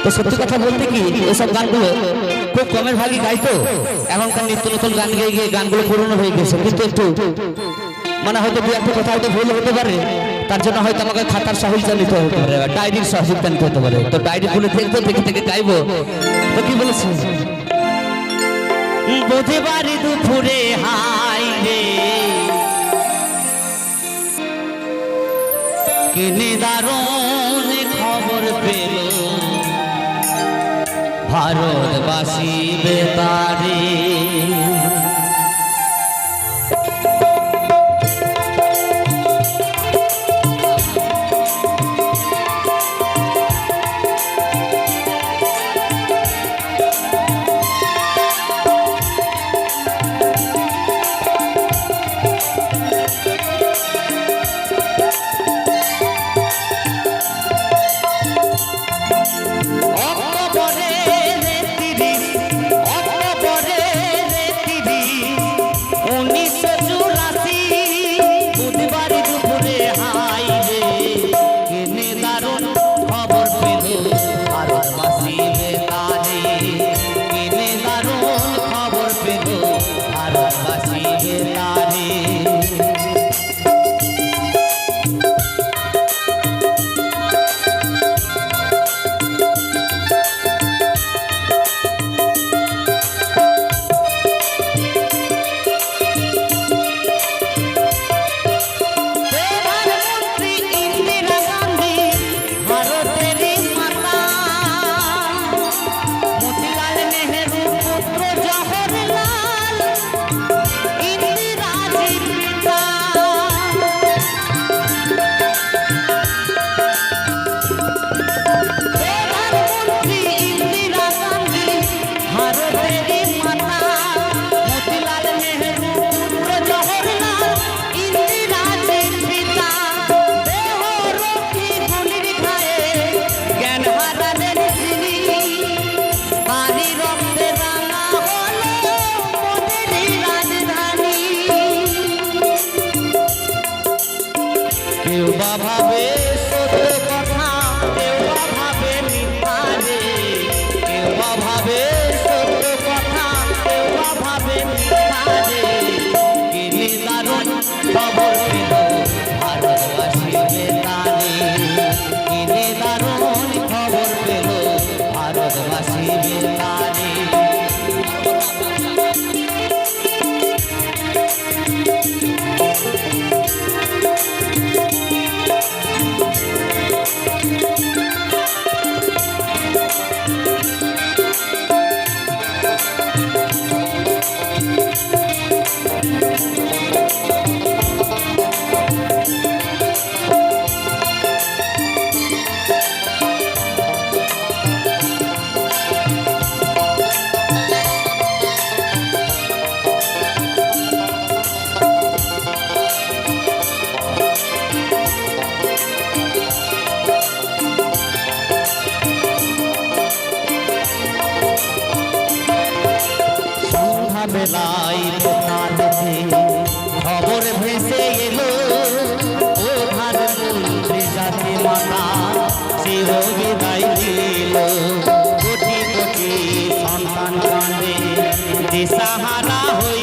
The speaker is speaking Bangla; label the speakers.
Speaker 1: তো সত্যি কথা বলতে কি এসব গানগুলো খুব কমের ভাগই গাইতো। এখনকার নিত্য নতুন গান গিয়ে গিয়ে গানগুলো পুরনো হয়ে গেছে, কিন্তু একটু মানে হয়তো দু একটা কথা হয়তো ভুল হতে পারে, তার জন্য হয়তো আমাকে খাতার সহযোগিতা নিতে হতে পারে, ডায়েরির সহযোগিতা নিতে হতে পারে। তো ডায়েরি খুলে দেখবো, দেখে দেখে গাইবো। তো কি বলেছে, বুধবার দুপুরে হাই রে কিনে দারুণ খবর পেল ভারতবাসী বেতারে। কেউ বা ভাবে সত্য কথা, কেউ বা ভাবে মিথ্যা রে, কেউ বা ভাবে সত্য কথা, কেউ বা ভাবে মিথ্যা রে। কিনে দারুণ খবর পেল ভারতবাসী বেতারে, কিনে দারুণ খবর পেল ভারতবাসী বেতারে। বেলায় দোকানেতে খবর ভেসে এলো প্রধানমন্ত্রী জাতি মাতা চির বিদায় দিল। কোটি কোটি সন্তান কাঁদে দিশাহারা হয়ে